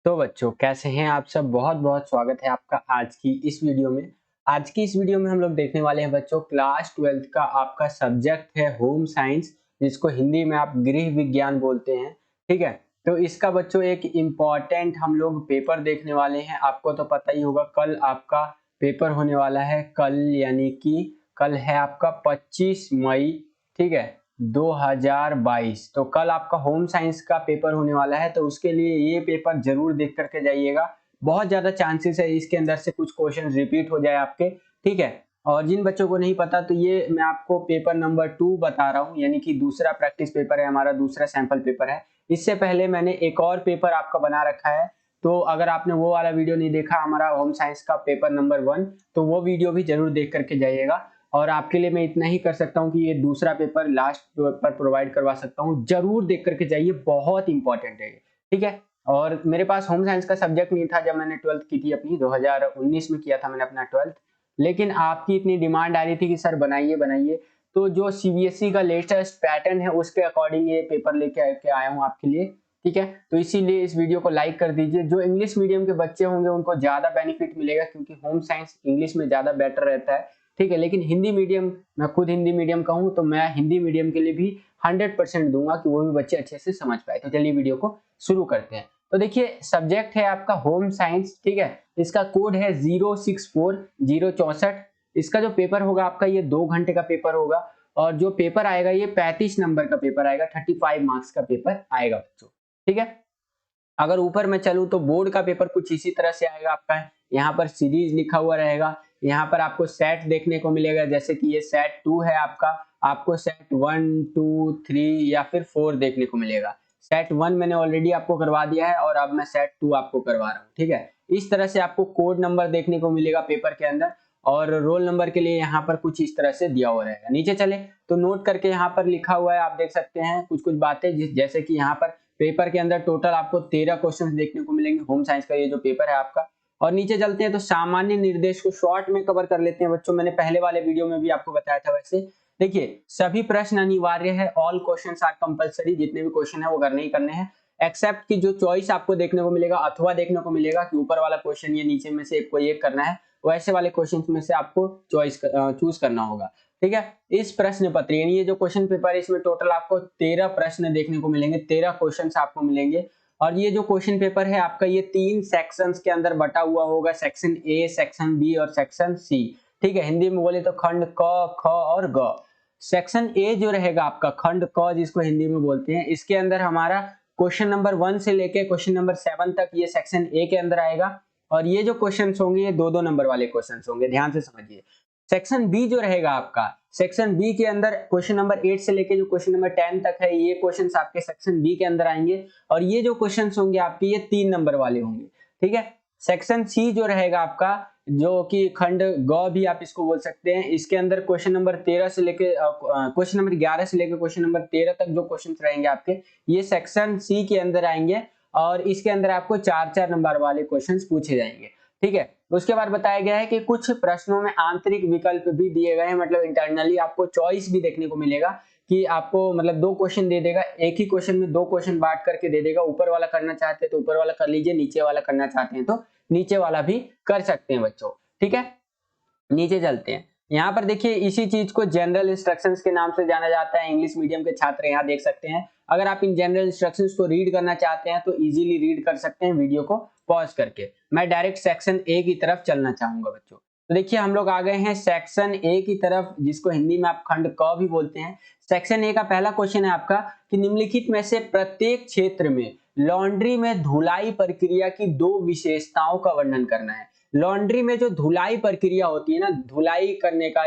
तो बच्चों कैसे हैं आप सब। बहुत बहुत स्वागत है आपका आज की इस वीडियो में। आज की इस वीडियो में हम लोग देखने वाले हैं बच्चों क्लास 12th का आपका सब्जेक्ट है होम साइंस, जिसको हिंदी में आप गृह विज्ञान बोलते हैं। ठीक है, तो इसका बच्चों एक इम्पॉर्टेंट हम लोग पेपर देखने वाले हैं। आपको तो पता ही होगा कल आपका पेपर होने वाला है। कल यानी कि कल है आपका 25 मई। ठीक है, 2022। तो कल आपका होम साइंस का पेपर होने वाला है, तो उसके लिए ये पेपर जरूर देख करके जाइएगा। बहुत ज्यादा चांसेस है इसके अंदर से कुछ क्वेश्चन रिपीट हो जाए आपके। ठीक है, और जिन बच्चों को नहीं पता तो ये मैं आपको पेपर नंबर 2 बता रहा हूँ, यानी कि दूसरा प्रैक्टिस पेपर है, हमारा दूसरा सैंपल पेपर है। इससे पहले मैंने एक और पेपर आपका बना रखा है, तो अगर आपने वो वाला वीडियो नहीं देखा हमारा होम साइंस का पेपर नंबर 1, तो वो वीडियो भी जरूर देख करके जाइएगा। और आपके लिए मैं इतना ही कर सकता हूं कि ये दूसरा पेपर लास्ट पर प्रोवाइड करवा सकता हूं, जरूर देख करके जाइए, बहुत इंपॉर्टेंट है ये। ठीक है, और मेरे पास होम साइंस का सब्जेक्ट नहीं था जब मैंने 12th की थी अपनी, 2019 में किया था मैंने अपना 12th। लेकिन आपकी इतनी डिमांड आ रही थी कि सर बनाइए बनाइए, तो जो सीबीएसई का लेटेस्ट पैटर्न है उसके अकॉर्डिंग ये पेपर लेके आया हूँ आपके लिए। ठीक है, तो इसीलिए इस वीडियो को लाइक कर दीजिए। जो इंग्लिश मीडियम के बच्चे होंगे उनको ज्यादा बेनिफिट मिलेगा, क्योंकि होम साइंस इंग्लिश में ज्यादा बेटर रहता है। ठीक है, लेकिन हिंदी मीडियम, मैं खुद हिंदी मीडियम का हूं, तो मैं हिंदी मीडियम के लिए भी 100% दूंगा कि वो भी बच्चे अच्छे से समझ पाए। तो चलिए वीडियो को शुरू करते हैं। तो देखिए सब्जेक्ट है आपका होम साइंस। ठीक है, इसका कोड है 064064। इसका जो पेपर होगा आपका ये 2 घंटे का पेपर होगा, और जो पेपर आएगा ये 35 नंबर का पेपर आएगा, 35 मार्क्स का पेपर आएगा बच्चों। ठीक है, अगर ऊपर मैं चलूं तो बोर्ड का पेपर कुछ इसी तरह से आएगा आपका। यहाँ पर सीरीज लिखा हुआ रहेगा, यहाँ पर आपको सेट देखने को मिलेगा, जैसे कि ये सेट 2 है आपका, आपको सेट 1 2 3 या फिर 4 देखने को मिलेगा। सेट 1 मैंने ऑलरेडी आपको करवा दिया है, और अब मैं सेट 2 आपको करवा रहा हूँ। ठीक है, इस तरह से आपको कोड नंबर देखने को मिलेगा पेपर के अंदर, और रोल नंबर के लिए यहाँ पर कुछ इस तरह से दिया हुआ रहेगा। नीचे चले तो नोट करके यहाँ पर लिखा हुआ है, आप देख सकते हैं कुछ कुछ बातें, जैसे कि यहाँ पर पेपर के अंदर टोटल आपको 13 क्वेश्चन देखने को मिलेंगे। होम साइंस का ये जो पेपर है आपका। और नीचे चलते हैं तो सामान्य निर्देश को शॉर्ट में कवर कर लेते हैं बच्चों। मैंने पहले वाले वीडियो में भी आपको बताया था वैसे। देखिए सभी प्रश्न अनिवार्य है, ऑल क्वेश्चंस आर कंपलसरी, जितने भी क्वेश्चन है वो करने ही करने हैं। एक्सेप्ट की जो चॉइस आपको देखने को मिलेगा, अथवा देखने को मिलेगा कि ऊपर वाला क्वेश्चन या नीचे में से कोई एक करना है, वैसे वाले क्वेश्चन में से आपको चूज करना होगा। ठीक है, इस प्रश्न पत्र यानी ये जो क्वेश्चन पेपर है इसमें टोटल आपको 13 प्रश्न देखने को मिलेंगे, 13 क्वेश्चंस आपको मिलेंगे। और ये जो क्वेश्चन पेपर है आपका ये 3 सेक्शंस के अंदर बटा हुआ होगा, सेक्शन ए, सेक्शन बी और सेक्शन सी। ठीक है, हिंदी में बोले तो खंड क, ख और ग। सेक्शन ए जो रहेगा आपका, खंड क जिसको हिंदी में बोलते हैं, इसके अंदर हमारा क्वेश्चन नंबर 1 से लेके क्वेश्चन नंबर 7 तक ये सेक्शन ए के अंदर आएगा। और ये जो क्वेश्चंस होंगे ये 2-2 नंबर वाले क्वेश्चंस होंगे, ध्यान से समझिए। सेक्शन बी जो रहेगा आपका, सेक्शन बी के अंदर क्वेश्चन नंबर 8 से लेके जो क्वेश्चन नंबर 10 तक है, ये क्वेश्चंस आपके सेक्शन बी के अंदर आएंगे। और ये जो क्वेश्चंस होंगे आपके ये 3 नंबर वाले होंगे। ठीक है, सेक्शन सी जो रहेगा आपका, जो कि खंड ग भी आप इसको बोल सकते हैं, इसके अंदर क्वेश्चन नंबर 13 से लेके क्वेश्चन नंबर 11 से लेके क्वेश्चन नंबर 13 तक जो क्वेश्चंस रहेंगे आपके, ये सेक्शन सी के अंदर आएंगे। और इसके अंदर आपको 4-4 नंबर वाले क्वेश्चंस पूछे जाएंगे। ठीक है, उसके बाद बताया गया है कि कुछ प्रश्नों में आंतरिक विकल्प भी दिए गए हैं, मतलब इंटरनली आपको चॉइस भी देखने को मिलेगा कि आपको मतलब 2 क्वेश्चन दे देगा, एक ही क्वेश्चन में 2 क्वेश्चन बांट करके दे देगा। ऊपर वाला करना चाहते हैं तो ऊपर वाला कर लीजिए, नीचे वाला करना चाहते हैं तो नीचे वाला भी कर सकते हैं बच्चों। ठीक है, नीचे चलते हैं। यहाँ पर देखिए इसी चीज को जनरल इंस्ट्रक्शंस के नाम से जाना जाता है। इंग्लिश मीडियम के छात्र यहाँ देख सकते हैं। अगर आप इन जनरल इंस्ट्रक्शंस को रीड करना चाहते हैं तो इजीली रीड कर सकते हैं वीडियो को पॉज करके। मैं डायरेक्ट सेक्शन ए की तरफ चलना चाहूंगा बच्चों। तो देखिए हम लोग आ गए हैं सेक्शन ए की तरफ, जिसको हिंदी में आप खंड क भी बोलते हैं। सेक्शन ए का पहला क्वेश्चन है आपका कि निम्नलिखित में से प्रत्येक क्षेत्र में लॉन्ड्री में धुलाई प्रक्रिया की 2 विशेषताओं का वर्णन करना है। लॉन्ड्री में जो धुलाई प्रक्रिया होती है ना, धुलाई करने का,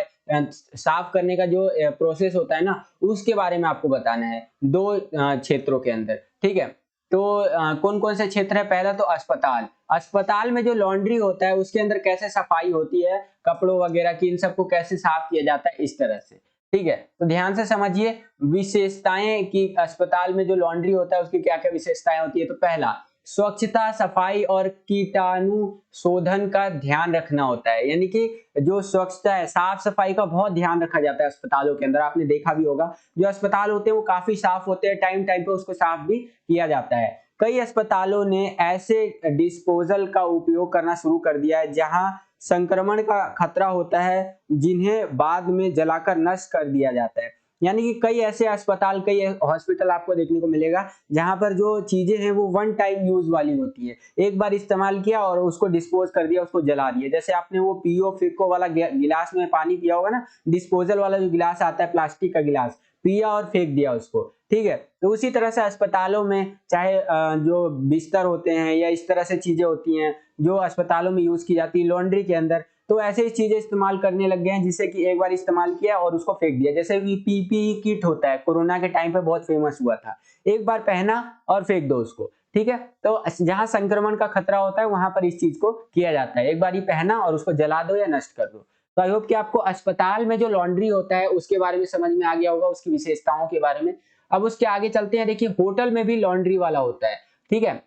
साफ करने का जो प्रोसेस होता है ना, उसके बारे में आपको बताना है 2 क्षेत्रों के अंदर। ठीक है, तो कौन कौन से क्षेत्र है? पहला तो अस्पताल। अस्पताल में जो लॉन्ड्री होता है उसके अंदर कैसे सफाई होती है, कपड़ों वगैरह की, इन सबको कैसे साफ किया जाता है, इस तरह से। ठीक है, तो ध्यान से समझिए विशेषताएं कि अस्पताल में जो लॉन्ड्री होता है उसकी क्या क्या विशेषताएं होती है। तो पहला, स्वच्छता, सफाई और कीटाणु शोधन का ध्यान रखना होता है, यानी कि जो स्वच्छता है, साफ सफाई का बहुत ध्यान रखा जाता है अस्पतालों के अंदर। आपने देखा भी होगा जो अस्पताल होते हैं वो काफी साफ होते हैं, टाइम टाइम पे उसको साफ भी किया जाता है। कई अस्पतालों ने ऐसे डिस्पोजल का उपयोग करना शुरू कर दिया है जहां संक्रमण का खतरा होता है, जिन्हें बाद में जलाकर नष्ट कर दिया जाता है। यानी कि कई ऐसे अस्पताल, कई हॉस्पिटल आपको देखने को मिलेगा जहां पर जो चीजें हैं वो वन टाइम यूज वाली होती है, एक बार इस्तेमाल किया और उसको डिस्पोज कर दिया, उसको जला दिया। जैसे आपने वो पीओ फिको वाला गिलास में पानी पिया होगा ना, डिस्पोजल वाला जो गिलास आता है प्लास्टिक का गिलास, पिया और फेंक दिया उसको, ठीक है। तो उसी तरह से अस्पतालों में चाहे जो बिस्तर होते हैं या इस तरह से चीजें होती हैं जो अस्पतालों में यूज की जाती है लॉन्ड्री के अंदर, तो ऐसे ही चीजें इस्तेमाल करने लग गए हैं जिससे कि एक बार इस्तेमाल किया और उसको फेंक दिया। जैसे कि पीपीई किट होता है, कोरोना के टाइम पे बहुत फेमस हुआ था, एक बार पहना और फेंक दो उसको, ठीक है। तो जहां संक्रमण का खतरा होता है वहां पर इस चीज को किया जाता है, एक बार ही पहना और उसको जला दो या नष्ट कर दो। तो आई होप कि आपको अस्पताल में जो लॉन्ड्री होता है उसके बारे में समझ में आ गया होगा, उसकी विशेषताओं के बारे में। अब उसके आगे चलते हैं। देखिए होटल में भी लॉन्ड्री वाला होता है, ठीक है।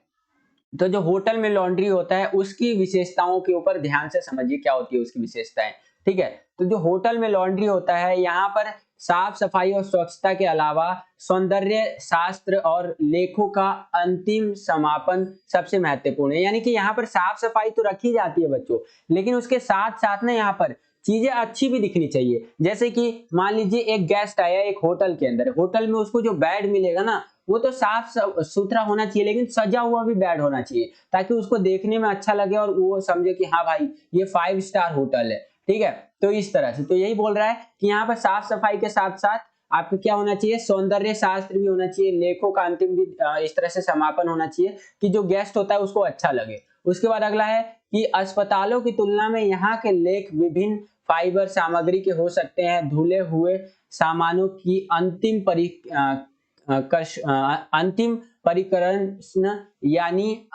तो जो होटल में लॉन्ड्री होता है उसकी विशेषताओं के ऊपर ध्यान से समझिए क्या होती है उसकी विशेषताएं, ठीक है। तो जो होटल में लॉन्ड्री होता है यहाँ पर साफ सफाई और स्वच्छता के अलावा सौंदर्य शास्त्र और लेखों का अंतिम समापन सबसे महत्वपूर्ण है। यानी कि यहाँ पर साफ सफाई तो रखी जाती है बच्चों, लेकिन उसके साथ साथ ना यहाँ पर चीजें अच्छी भी दिखनी चाहिए। जैसे कि मान लीजिए एक गेस्ट आया एक होटल के अंदर, होटल में उसको जो बेड मिलेगा ना वो तो साफ सुथरा होना चाहिए, लेकिन सजा हुआ भी बेड होना चाहिए ताकि उसको देखने में अच्छा लगे और वो समझे कि हाँ भाई ये 5 स्टार होटल है, ठीक है। तो इस तरह से तो यही बोल रहा है कि यहाँ पर साफ सफाई के साथ साथ आपको क्या होना चाहिए, सौंदर्य शास्त्र भी होना चाहिए, लेखों का अंतिम भी इस तरह से समापन होना चाहिए कि जो गेस्ट होता है उसको अच्छा लगे। उसके बाद अगला है कि अस्पतालों की तुलना में यहाँ के लेख विभिन्न फाइबर सामग्री के हो सकते हैं। धुले हुए सामानों की अंतिम परिकरण यानी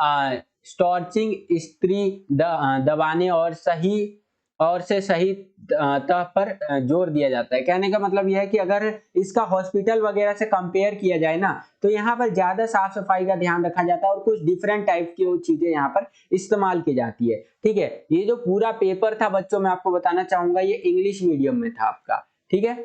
स्टॉर्चिंग, इस्त्री दबाने और सही तह पर जोर दिया जाता है। कहने का मतलब यह है कि अगर इसका हॉस्पिटल वगैरह से कंपेयर किया जाए ना तो यहाँ पर ज्यादा साफ सफाई का ध्यान रखा जाता है और कुछ डिफरेंट टाइप की वो चीजें यहाँ पर इस्तेमाल की जाती है, ठीक है। ये जो पूरा पेपर था बच्चों मैं आपको बताना चाहूंगा ये इंग्लिश मीडियम में था आपका, ठीक है,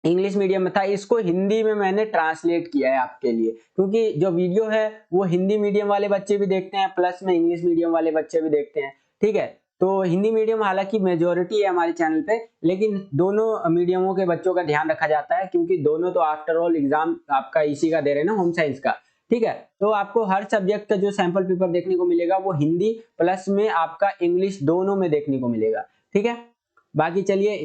इंग्लिश मीडियम में था। इसको हिंदी में मैंने ट्रांसलेट किया है आपके लिए, क्योंकि जो वीडियो है वो हिंदी मीडियम वाले बच्चे भी देखते हैं प्लस में इंग्लिश मीडियम वाले बच्चे भी देखते हैं, ठीक है। तो हिंदी मीडियम हालांकि मेजोरिटी है हमारे चैनल पे, लेकिन दोनों मीडियमों के बच्चों का ध्यान रखा जाता है क्योंकि दोनों तो आफ्टर ऑल एग्जाम आपका इसी का दे रहे हैं ना, होम साइंस का, ठीक है। तो आपको हर सब्जेक्ट का जो सैंपल पेपर देखने को मिलेगा वो हिंदी प्लस में आपका इंग्लिश दोनों में देखने को मिलेगा, ठीक है। बाकी चलिए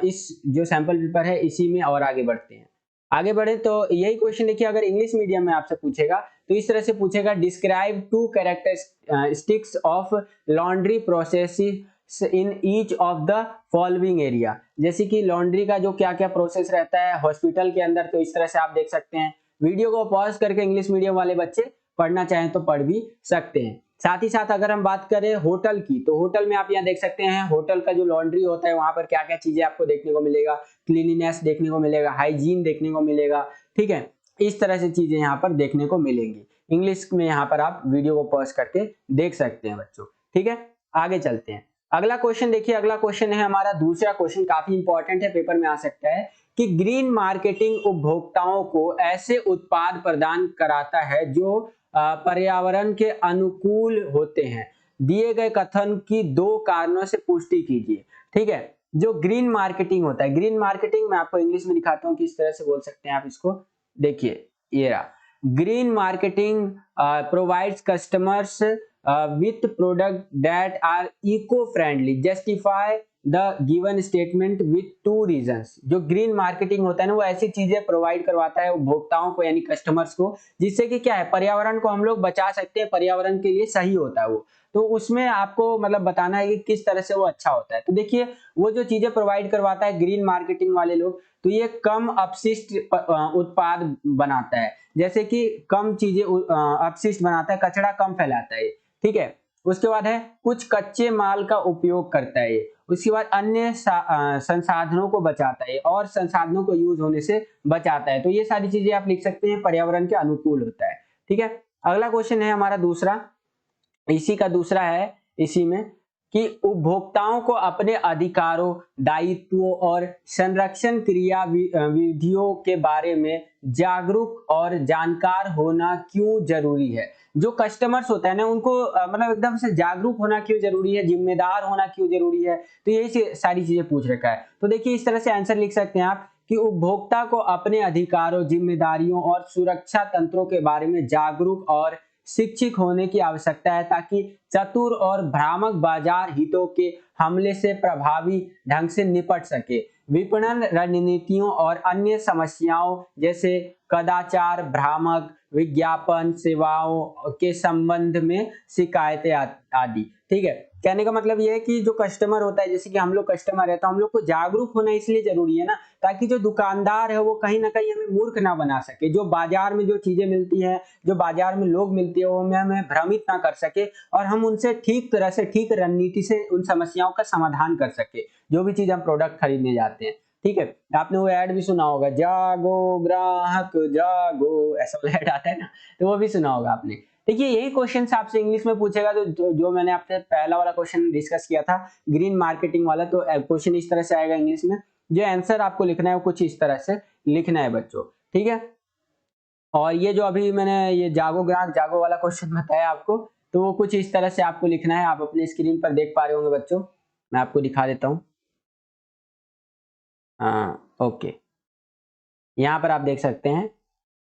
इस जो सैंपल पेपर है इसी में और आगे बढ़ते हैं। आगे बढ़े तो यही क्वेश्चन देखिए, अगर इंग्लिश मीडियम में आपसे पूछेगा तो इस तरह से पूछेगा, describe 2 characteristics of laundry process in each of the following area. जैसे कि लॉन्ड्री का जो क्या क्या प्रोसेस रहता है हॉस्पिटल के अंदर, तो इस तरह से आप देख सकते हैं। वीडियो को पॉज करके इंग्लिश मीडियम वाले बच्चे पढ़ना चाहें तो पढ़ भी सकते हैं। साथ ही साथ अगर हम बात करें होटल की, तो होटल में आप यहाँ देख सकते हैं होटल का जो लॉन्ड्री होता है वहां पर क्या क्या चीजें आपको देखने को मिलेगा, क्लीनिनेस देखने को मिलेगा, हाइजीन देखने को मिलेगा, ठीक है। इस तरह से चीजें यहाँ पर देखने को मिलेंगी। इंग्लिश में यहाँ पर आप वीडियो को पॉज करके देख सकते हैं बच्चों, ठीक है। आगे चलते हैं। अगला क्वेश्चन देखिए, अगला क्वेश्चन है हमारा दूसरा क्वेश्चन, काफी इंपॉर्टेंट है, पेपर में आ सकता है कि ग्रीन मार्केटिंग उपभोक्ताओं को ऐसे उत्पाद प्रदान कराता है जो पर्यावरण के अनुकूल होते हैं। दिए गए कथन की 2 कारणों से पुष्टि कीजिए, ठीक है। जो ग्रीन मार्केटिंग होता है, ग्रीन मार्केटिंग मैं आपको इंग्लिश में दिखाता हूं किस तरह से बोल सकते हैं आप इसको। देखिए ये रहा, green marketing provides customers with product that are eco-friendly justify the given statement with 2 reasons। जो ग्रीन मार्केटिंग होता है ना वो ऐसी चीजें प्रोवाइड करवाता है उपभोक्ताओं को यानी कस्टमर्स को जिससे कि क्या है पर्यावरण को हम लोग बचा सकते हैं, पर्यावरण के लिए सही होता है वो। तो उसमें आपको मतलब बताना है कि किस तरह से वो अच्छा होता है। तो देखिए वो जो चीजें प्रोवाइड करवाता है ग्रीन मार्केटिंग वाले लोग, तो ये कम अपशिष्ट उत्पाद बनाता है, जैसे कि कम चीजें अपशिष्ट बनाता है, कचरा कम फैलाता है, ठीक है। उसके बाद है कुछ कच्चे माल का उपयोग करता है ये। उसके बाद अन्य संसाधनों को बचाता है और संसाधनों को यूज होने से बचाता है। तो ये सारी चीजें आप लिख सकते हैं, पर्यावरण के अनुकूल होता है, ठीक है। अगला क्वेश्चन है हमारा दूसरा, इसी का दूसरा है इसी में कि उपभोक्ताओं को अपने अधिकारों, दायित्वों और संरक्षण क्रिया विधियों के बारे में जागरूक और जानकार होना क्यों जरूरी है। जो कस्टमर्स होता है ना उनको मतलब एकदम से जागरूक होना क्यों जरूरी है, जिम्मेदार होना क्यों जरूरी है, तो यही सारी चीजें पूछ रखा है। तो देखिए इस तरह से आंसर लिख सकते हैं आप कि उपभोक्ता को अपने अधिकारों, जिम्मेदारियों और सुरक्षा तंत्रों के बारे में जागरूक और शिक्षित होने की आवश्यकता है, ताकि चतुर और भ्रामक बाजार हितों के हमले से प्रभावी ढंग से निपट सके। विपणन रणनीतियों और अन्य समस्याओं जैसे कदाचार, भ्रामक विज्ञापन सेवाओं के संबंध में शिकायतें आदि। ठीक है, कहने का मतलब यह है कि जो कस्टमर होता है, जैसे कि हम लोग कस्टमर है, तो हम लोग को जागरूक होना इसलिए जरूरी है ना, ताकि जो दुकानदार है वो कहीं ना कहीं हमें मूर्ख ना बना सके। जो बाजार में जो चीजें मिलती हैं, जो बाजार में लोग मिलते हैं, वो हमें भ्रमित ना कर सके और हम उनसे ठीक तरह से, ठीक रणनीति से उन समस्याओं का समाधान कर सके, जो भी चीज हम प्रोडक्ट खरीदने जाते हैं। ठीक है, आपने वो ऐड भी सुना होगा, जागो ग्राहक जागो, ऐसा वाला ऐड आता है ना, तो वो भी सुना होगा आपने। देखिए यही क्वेश्चन आपसे इंग्लिश में पूछेगा, तो जो मैंने आपसे पहला वाला क्वेश्चन डिस्कस किया था ग्रीन मार्केटिंग वाला, तो क्वेश्चन इस तरह से आएगा इंग्लिश में। जो आंसर आपको लिखना है वो कुछ इस तरह से लिखना है बच्चों। ठीक है, और ये जो अभी मैंने ये जागो ग्राहक जागो वाला क्वेश्चन बताया आपको, तो वो कुछ इस तरह से आपको लिखना है। आप अपने स्क्रीन पर देख पा रहे होंगे बच्चों, मैं आपको दिखा देता हूँ। हाँ ओके, यहाँ पर आप देख सकते हैं,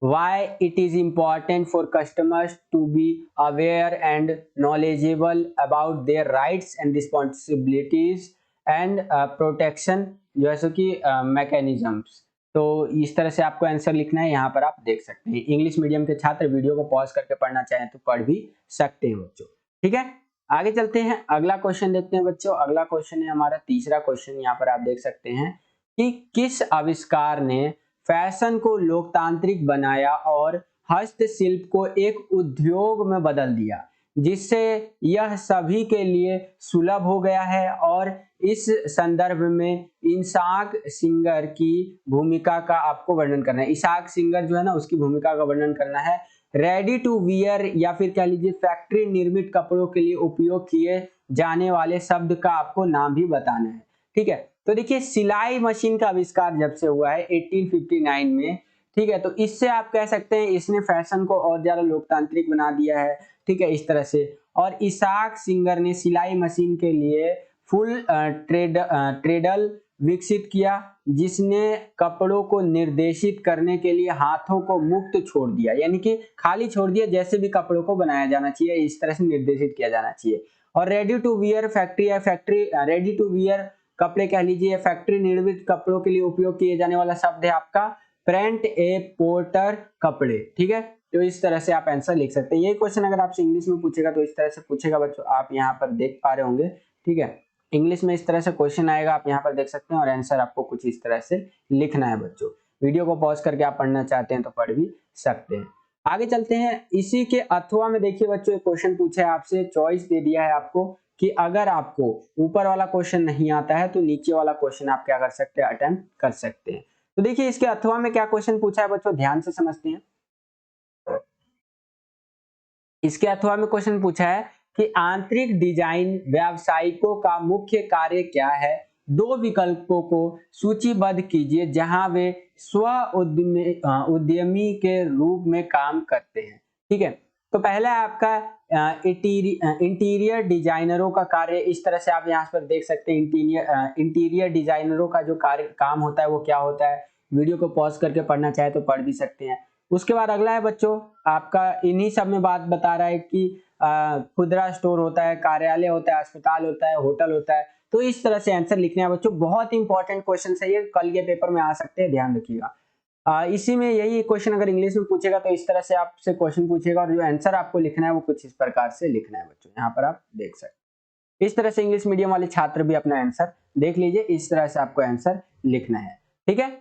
why it is important for customers to be aware and knowledgeable about their rights and responsibilities and protection जैसे कि mechanisms। तो इस तरह से आपको आंसर लिखना है, यहाँ पर आप देख सकते हैं। इंग्लिश मीडियम के छात्र वीडियो को पॉज करके पढ़ना चाहें तो पढ़ भी सकते हैं बच्चों। ठीक है, आगे चलते हैं, अगला क्वेश्चन देखते हैं बच्चों। अगला क्वेश्चन है हमारा तीसरा क्वेश्चन, यहाँ पर आप देख सकते हैं कि किस आविष्कार ने फैशन को लोकतांत्रिक बनाया और हस्तशिल्प को एक उद्योग में बदल दिया, जिससे यह सभी के लिए सुलभ हो गया है। और इस संदर्भ में इसाक सिंगर की भूमिका का आपको वर्णन करना है। इसाक सिंगर जो है ना, उसकी भूमिका का वर्णन करना है। रेडी टू वियर या फिर कह लीजिए फैक्ट्री निर्मित कपड़ों के लिए उपयोग किए जाने वाले शब्द का आपको नाम भी बताना है। ठीक है, तो देखिए सिलाई मशीन का आविष्कार जब से हुआ है 1859 में, ठीक है, तो इससे आप कह सकते हैं इसने फैशन को और ज्यादा लोकतांत्रिक बना दिया है। ठीक है, इस तरह से। और इसाक सिंगर ने सिलाई मशीन के लिए फुल ट्रेडल विकसित किया, जिसने कपड़ों को निर्देशित करने के लिए हाथों को मुक्त छोड़ दिया, यानी कि खाली छोड़ दिया, जैसे भी कपड़ों को बनाया जाना चाहिए इस तरह से निर्देशित किया जाना चाहिए। और रेडी टू वियर फैक्ट्री या फैक्ट्री रेडी टू वियर कपड़े कह लीजिए, फैक्ट्री निर्मित कपड़ों के लिए उपयोग किए जाने वाला शब्द है आपका प्रेंट ए पोर्टर कपड़े। ठीक है, तो इस तरह से आप आंसर लिख सकते हैं। ये क्वेश्चन अगर आपसे इंग्लिश में पूछेगा तो इस तरह से पूछेगा बच्चों, आप यहाँ पर देख पा रहे होंगे। ठीक है, इंग्लिश में इस तरह से क्वेश्चन आएगा, आप यहाँ पर देख सकते हैं, और आंसर आपको कुछ इस तरह से लिखना है बच्चों। वीडियो को पॉज करके आप पढ़ना चाहते हैं तो पढ़ भी सकते हैं। आगे चलते हैं, इसी के अथवा में देखिए बच्चों एक क्वेश्चन पूछा है आपसे, चॉइस दे दिया है आपको कि अगर आपको ऊपर वाला क्वेश्चन नहीं आता है तो नीचे वाला क्वेश्चन आप क्या कर सकते हैं, अटेम्प्ट कर सकते हैं। तो देखिए इसके अथवा में क्या क्वेश्चन पूछा है बच्चों, ध्यान से समझते हैं। इसके अथवा में क्वेश्चन पूछा है कि आंतरिक डिजाइन व्यावसायिकों का मुख्य कार्य क्या है, दो विकल्पों को सूचीबद्ध कीजिए जहां वे स्व उद्यमी के रूप में काम करते हैं। ठीक है, तो पहला है आपका इंटीरियर डिजाइनरों का कार्य। इस तरह से आप यहाँ पर देख सकते हैं इंटीरियर डिजाइनरों का जो कार्य काम होता है वो क्या होता है। वीडियो को पॉज करके पढ़ना चाहे तो पढ़ भी सकते हैं। उसके बाद अगला है बच्चों आपका, इन्हीं सब में बात बता रहा है कि खुदरा स्टोर होता है, कार्यालय होता है, अस्पताल होता है, होटल होता है। तो इस तरह से आंसर लिखने हैं बच्चों। बहुत इंपॉर्टेंट क्वेश्चन है ये, कल के पेपर में आ सकते हैं, ध्यान रखिएगा। इसी में यही क्वेश्चन अगर इंग्लिश में पूछेगा तो इस तरह से आपसे क्वेश्चन पूछेगा, और जो आंसर आपको लिखना है वो कुछ इस प्रकार से लिखना है बच्चों। यहाँ पर आप देख सकते हैं, इस तरह से इंग्लिश मीडियम वाले छात्र भी अपना आंसर देख लीजिए, इस तरह से आपको आंसर लिखना है। ठीक है,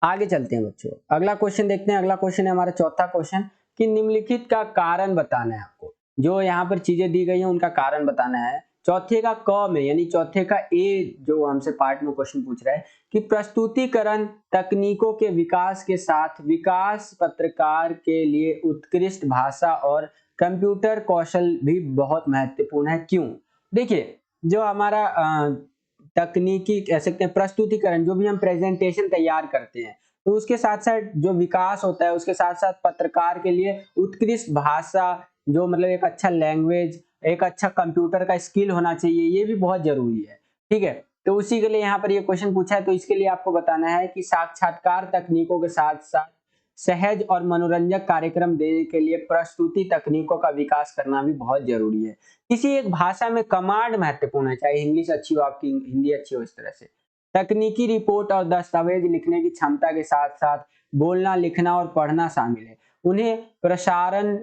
आगे चलते हैं बच्चों, अगला क्वेश्चन देखते हैं। अगला क्वेश्चन है हमारा चौथा क्वेश्चन कि निम्नलिखित का कारण बताना है आपको। जो यहाँ पर चीजें दी गई हैं उनका कारण बताना है। चौथे का क में, यानी चौथे का ए जो हमसे पार्ट में क्वेश्चन पूछ रहा है कि प्रस्तुतिकरण तकनीकों के विकास के साथ विकास पत्रकार के लिए उत्कृष्ट भाषा और कंप्यूटर कौशल भी बहुत महत्वपूर्ण है, क्यों। देखिए जो हमारा तकनीकी कह सकते हैं प्रस्तुतिकरण, जो भी हम प्रेजेंटेशन तैयार करते हैं, तो उसके साथ साथ जो विकास होता है, उसके साथ साथ पत्रकार के लिए उत्कृष्ट भाषा, जो मतलब एक अच्छा लैंग्वेज, एक अच्छा कंप्यूटर का स्किल होना चाहिए, ये भी बहुत जरूरी है। ठीक है, तो उसी के लिए यहाँ पर ये क्वेश्चन पूछा है, तो इसके लिए आपको बताना है कि साक्षात्कार तकनीकों के साथ साथ सहज और मनोरंजक कार्यक्रम देने के लिए प्रस्तुति तकनीकों का विकास करना भी बहुत जरूरी है। किसी एक भाषा में कमांड महत्वपूर्ण है, चाहे इंग्लिश अच्छी हो आपकी, हिंदी अच्छी हो, इस तरह से तकनीकी रिपोर्ट और दस्तावेज लिखने की क्षमता के साथ साथ बोलना, लिखना और पढ़ना शामिल है। उन्हें प्रसारण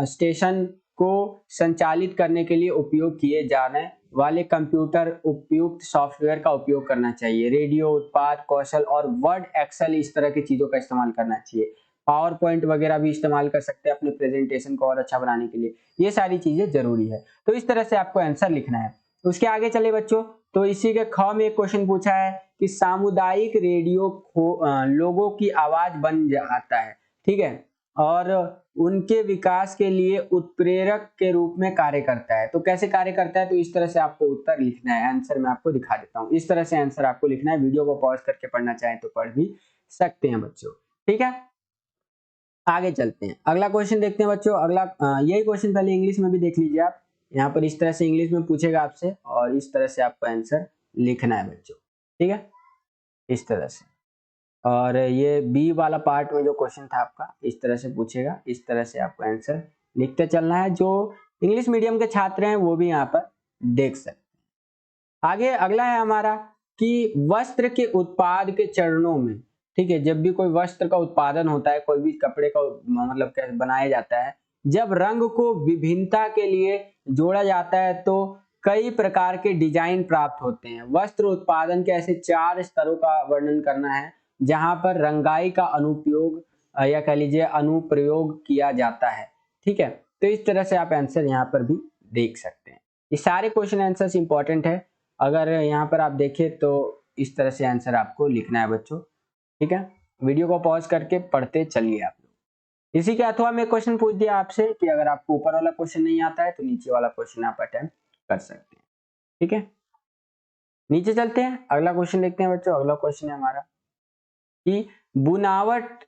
स्टेशन को संचालित करने के लिए उपयोग किए जाने वाले कंप्यूटर उपयुक्त सॉफ्टवेयर का उपयोग करना चाहिए। रेडियो उत्पाद कौशल और वर्ड एक्सेल इस तरह की चीजों का इस्तेमाल करना चाहिए। पावर पॉइंट वगैरह भी इस्तेमाल कर सकते हैं अपने प्रेजेंटेशन को और अच्छा बनाने के लिए। ये सारी चीजें जरूरी है। तो इस तरह से आपको आंसर लिखना है। उसके आगे चले बच्चों, तो इसी के ख में एक क्वेश्चन पूछा है कि सामुदायिक रेडियो लोगों की आवाज बन जाता है, ठीक है, और उनके विकास के लिए उत्प्रेरक के रूप में कार्य करता है। तो कैसे कार्य करता है, तो इस तरह से आपको उत्तर लिखना है। आंसर मैं आपको दिखा देता हूँ, इस तरह से आंसर आपको लिखना है। वीडियो को पॉज करके पढ़ना चाहें तो पढ़ भी सकते हैं बच्चों, ठीक है। आगे चलते हैं, अगला क्वेश्चन देखते हैं बच्चों। अगला यही क्वेश्चन पहले इंग्लिश में भी देख लीजिए आप। यहाँ पर इस तरह से इंग्लिश में पूछेगा आपसे और इस तरह से आपको आंसर लिखना है बच्चों, ठीक है, इस तरह से। और ये बी वाला पार्ट में जो क्वेश्चन था आपका, इस तरह से पूछेगा, इस तरह से आपको आंसर लिखते चलना है। जो इंग्लिश मीडियम के छात्र हैं वो भी यहाँ पर देख सकते हैं। आगे अगला है हमारा कि वस्त्र के उत्पाद के चरणों में, ठीक है, जब भी कोई वस्त्र का उत्पादन होता है, कोई भी कपड़े का मतलब कैसे बनाया जाता है, जब रंग को विभिन्नता के लिए जोड़ा जाता है तो कई प्रकार के डिजाइन प्राप्त होते हैं। वस्त्र उत्पादन के ऐसे 4 स्तरों का वर्णन करना है जहां पर रंगाई का अनुपयोग या कह लीजिए अनुप्रयोग किया जाता है, ठीक है। तो इस तरह से आप आंसर यहाँ पर भी देख सकते हैं। ये सारे क्वेश्चन आंसर्स इंपॉर्टेंट है। अगर यहाँ पर आप देखें तो इस तरह से आंसर आपको लिखना है बच्चों, ठीक है। वीडियो को पॉज करके पढ़ते चलिए आप लोग। इसी के अथवा में क्वेश्चन पूछ दिया आपसे कि अगर आपको ऊपर वाला क्वेश्चन नहीं आता है तो नीचे वाला क्वेश्चन आप अटेम्प्ट कर सकते हैं, ठीक है। नीचे चलते हैं, अगला क्वेश्चन देखते हैं बच्चों। अगला क्वेश्चन है हमारा कि बुनावट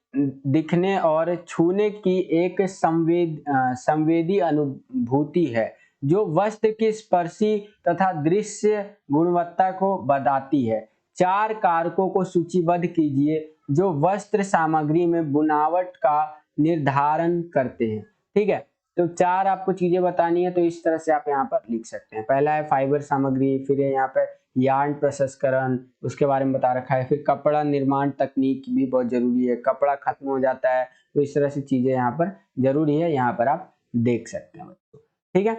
दिखने और छूने की एक संवेदी अनुभूति है जो वस्त्र की स्पर्शी तथा दृश्य गुणवत्ता को बताती है। 4 कारकों को सूचीबद्ध कीजिए जो वस्त्र सामग्री में बुनावट का निर्धारण करते हैं, ठीक है। तो 4 आपको चीजें बतानी है, तो इस तरह से आप यहाँ पर लिख सकते हैं। पहला है फाइबर सामग्री, फिर है यहाँ पर यार्न प्रसंस्करण, उसके बारे में बता रखा है। फिर कपड़ा निर्माण तकनीक भी बहुत जरूरी है, कपड़ा खत्म हो जाता है, तो इस तरह से चीजें यहाँ पर जरूरी है, यहाँ पर आप देख सकते हैं बच्चों, ठीक है।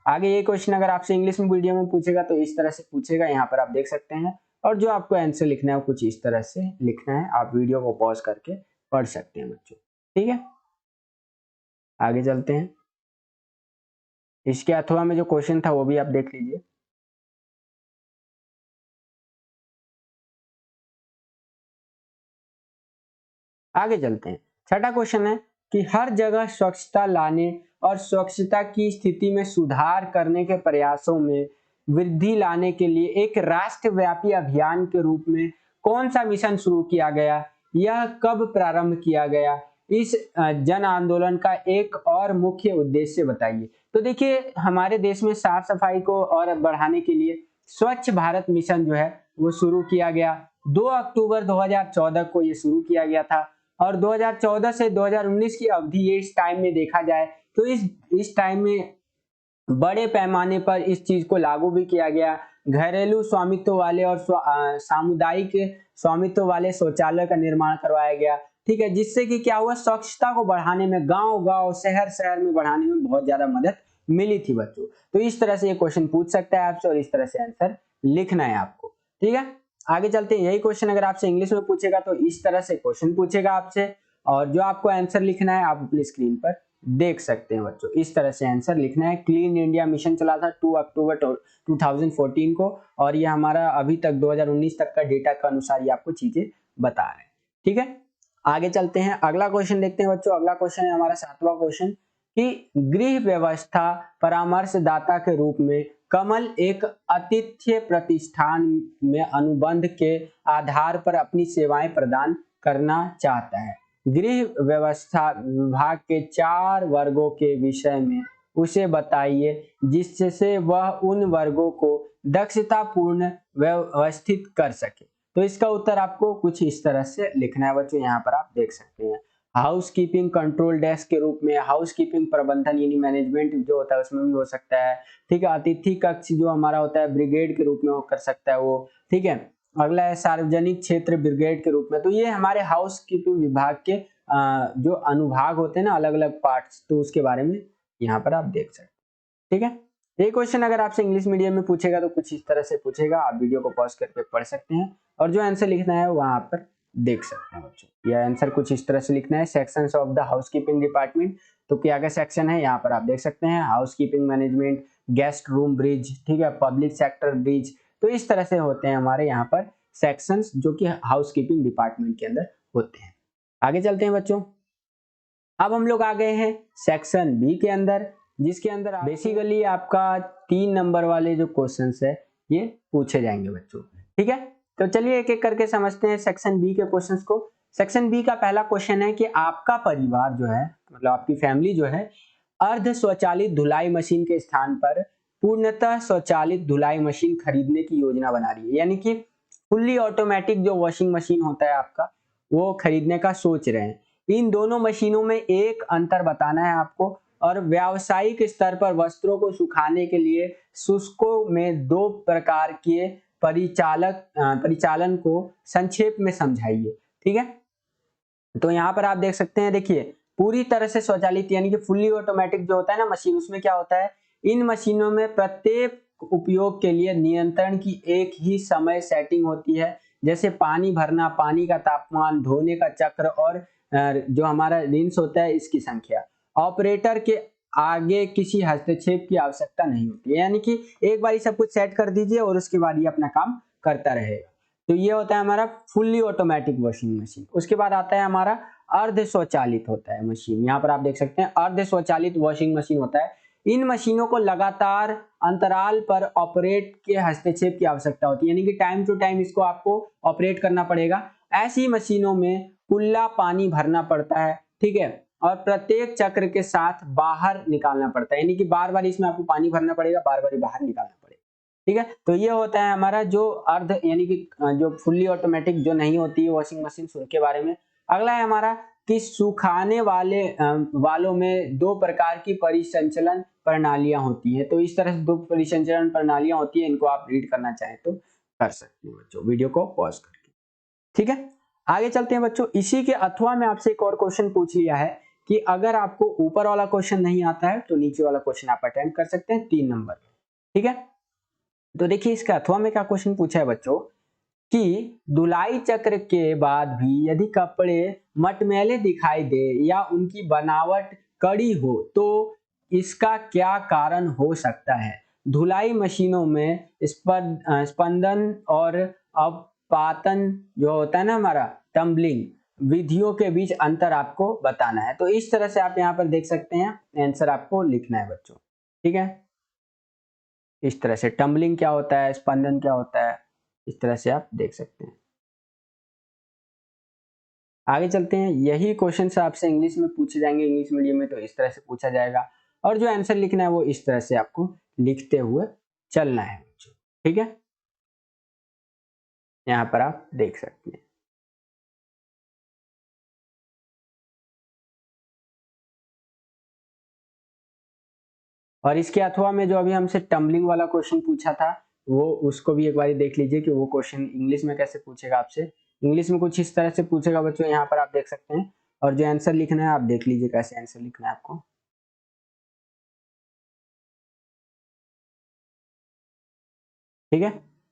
आगे ये क्वेश्चन अगर आपसे इंग्लिश में वीडियो में पूछेगा तो इस तरह से पूछेगा, यहाँ पर आप देख सकते हैं। और जो आपको आंसर लिखना है वो कुछ इस तरह से लिखना है। आप वीडियो को पॉज करके पढ़ सकते हैं बच्चों, ठीक है। आगे चलते हैं, इसके अथवा में जो क्वेश्चन था वो भी आप देख लीजिए। आगे चलते हैं, छठा क्वेश्चन है कि हर जगह स्वच्छता लाने और स्वच्छता की स्थिति में सुधार करने के प्रयासों में वृद्धि लाने के लिए एक राष्ट्रव्यापी अभियान के रूप में कौन सा मिशन शुरू किया गया, यह कब प्रारंभ किया गया, इस जन आंदोलन का एक और मुख्य उद्देश्य बताइए। तो देखिए हमारे देश में साफ सफाई को और बढ़ाने के लिए स्वच्छ भारत मिशन जो है वो शुरू किया गया। 2 अक्टूबर 2014 को ये शुरू किया गया था और 2014 से 2019 की अवधि ये इस टाइम में देखा जाए तो इस टाइम में बड़े पैमाने पर इस चीज को लागू भी किया गया। घरेलू स्वामित्व वाले और सामुदायिक स्वामित्व वाले शौचालय का निर्माण करवाया गया, ठीक है, जिससे कि क्या हुआ, स्वच्छता को बढ़ाने में, गांव गांव शहर शहर में बढ़ाने में बहुत ज्यादा मदद मिली थी बच्चों। तो इस तरह से ये क्वेश्चन पूछ सकता है आपसे और इस तरह से आंसर लिखना है आपको, ठीक है। आगे चलते हैं, यही क्वेश्चन अगर आपसे इंग्लिश में पूछेगा तो इस तरह से क्वेश्चन पूछेगा आपसे और जो आपको आंसर लिखना है आप अपनी स्क्रीन पर देख सकते हैं बच्चों। इस तरह से आंसर लिखना है। क्लीन इंडिया मिशन चला था 2 अक्टूबर 2014 को और ये हमारा अभी तक 2019 तक का डेटा के अनुसार ये आपको चीजें बता रहे हैं, ठीक है। आगे चलते हैं, अगला क्वेश्चन देखते हैं बच्चों। अगला क्वेश्चन है हमारा 7वां क्वेश्चन कि गृह व्यवस्था परामर्शदाता के रूप में कमल एक आतिथ्य प्रतिष्ठान में अनुबंध के आधार पर अपनी सेवाएं प्रदान करना चाहता है। गृह व्यवस्था विभाग के 4 वर्गों के विषय में उसे बताइए जिससे वह उन वर्गों को दक्षतापूर्ण व्यवस्थित कर सके। तो इसका उत्तर आपको कुछ इस तरह से लिखना है बच्चों, यहाँ पर आप देख सकते हैं। हाउस कीपिंग कंट्रोल डेस्क के रूप में हाउस कीपिंग प्रबंधन यानी मैनेजमेंट जो होता है उसमें भी हो सकता है। ठीक है, अतिथि कक्ष जो हमारा होता है ब्रिगेड के रूप में वो कर सकता है वो। ठीक है, अगला है सार्वजनिक क्षेत्र ब्रिगेड के रूप में। तो ये हमारे हाउस कीपिंग विभाग के जो अनुभाग होते हैं ना, अलग अलग पार्ट्स, तो उसके बारे में यहाँ पर आप देख सकते हैं। ठीक है, ये क्वेश्चन अगर आपसे इंग्लिश मीडियम में पूछेगा तो कुछ इस तरह से पूछेगा, आप वीडियो को पॉज करके पढ़ सकते हैं और जो आंसर लिखना है वहां पर देख सकते हैं बच्चों। यह आंसर कुछ इस तरह से लिखना है, sections of the housekeeping department. तो क्या क्या सेक्शन है यहाँ पर आप देख सकते हैं, housekeeping management, guest room bridge, ठीक है, पब्लिक सेक्टर ब्रिज। तो इस तरह से होते हैं हमारे यहाँ पर सेक्शंस जो कि हाउसकीपिंग डिपार्टमेंट के अंदर होते हैं। आगे चलते हैं बच्चों, अब हम लोग आ गए हैं सेक्शन बी के अंदर, जिसके अंदर बेसिकली आपका 3 नंबर वाले जो क्वेश्चंस है ये पूछे जाएंगे बच्चों। ठीक है, तो चलिए एक एक करके समझते हैं सेक्शन बी के क्वेश्चंस को। सेक्शन बी का पहला क्वेश्चन है कि आपका परिवार जो है, मतलब आपकी फैमिली जो है, अर्ध स्वचालित धुलाई मशीन के स्थान पर पूर्णतः स्वचालित धुलाई मशीन खरीदने की योजना बना रही है। यानी कि फुल्ली ऑटोमेटिक जो वॉशिंग मशीन होता है आपका, वो खरीदने का सोच रहे हैं। इन दोनों मशीनों में एक अंतर बताना है आपको, और व्यावसायिक स्तर पर वस्त्रों को सुखाने के लिए शुष्कों में 2 प्रकार के परिचालन को संक्षेप में समझाइए। ठीक है, तो यहाँ पर आप देख सकते हैं, देखिए पूरी तरह से स्वचालित यानी कि फुल्ली ऑटोमेटिक जो होता है ना मशीन, उसमें क्या होता है, इन मशीनों में प्रत्येक उपयोग के लिए नियंत्रण की एक ही समय सेटिंग होती है, जैसे पानी भरना, पानी का तापमान, धोने का चक्र और जो हमारा रिंस होता है इसकी संख्या। ऑपरेटर के आगे किसी हस्तक्षेप की आवश्यकता नहीं होती है, यानी कि एक बार सब कुछ सेट कर दीजिए और उसके बाद ये अपना काम करता रहेगा। तो ये होता है हमारा फुल्ली ऑटोमेटिक वॉशिंग मशीन। उसके बाद आता है हमारा अर्ध स्वचालित होता है मशीन। यहाँ पर आप देख सकते हैं अर्ध स्वचालित वॉशिंग मशीन होता है। इन मशीनों को लगातार अंतराल पर ऑपरेट के हस्तक्षेप की आवश्यकता होती है, यानी कि टाइम टू टाइम इसको आपको ऑपरेट करना पड़ेगा। ऐसी मशीनों में कुल्ला पानी भरना पड़ता है, ठीक है, और प्रत्येक चक्र के साथ बाहर निकालना पड़ता है, यानी कि बार बार इसमें आपको पानी भरना पड़ेगा, बार बार बाहर निकालना पड़ेगा। ठीक है, तो ये होता है हमारा जो अर्ध यानी कि जो फुल्ली ऑटोमेटिक जो नहीं होती है वॉशिंग मशीन, उनके बारे में। अगला है हमारा कि सुखाने वालों में 2 प्रकार की परिसंचलन प्रणालियां होती हैं। तो इस तरह से 2 परिसंचलन प्रणालियां होती है, इनको आप रीड करना चाहें तो कर सकते हैं बच्चों, वीडियो को पॉज करके। ठीक है, आगे चलते हैं बच्चों। इसी के अथवा में आपसे एक और क्वेश्चन पूछ लिया है कि अगर आपको ऊपर वाला क्वेश्चन नहीं आता है तो नीचे वाला क्वेश्चन आप अटेम्प्ट कर सकते हैं 3 नंबर। ठीक है, तो देखिए इसके अथवा में क्या क्वेश्चन पूछा है बच्चों कि धुलाई चक्र के बाद भी यदि कपड़े मटमैले दिखाई दे या उनकी बनावट कड़ी हो तो इसका क्या कारण हो सकता है। धुलाई मशीनों में स्पंदन और अपपातन जो होता है ना हमारा टम्बलिंग विधियों के बीच अंतर आपको बताना है। तो इस तरह से आप यहाँ पर देख सकते हैं, आंसर आपको लिखना है बच्चों। ठीक है, इस तरह से टम्बलिंग क्या होता है, स्पंदन क्या होता है, इस तरह से आप देख सकते हैं। आगे चलते हैं, यही क्वेश्चन से आपसे इंग्लिश में पूछे जाएंगे इंग्लिश मीडियम में, तो इस तरह से पूछा जाएगा और जो आंसर लिखना है वो इस तरह से आपको लिखते हुए चलना है बच्चों। ठीक है, यहाँ पर आप देख सकते हैं। और इसके अथवा में जो अभी हमसे टम्बलिंग वाला क्वेश्चन पूछा था वो उसको भी एक बार देख लीजिए कि वो क्वेश्चन इंग्लिश में कैसे पूछेगा आपसे। इंग्लिश में कुछ इस तरह से पूछेगा बच्चों, यहाँ पर आप देख सकते हैं, और जो आंसर लिखना है आप देख लीजिए कैसे आंसर लिखना है आपको। ठीक है,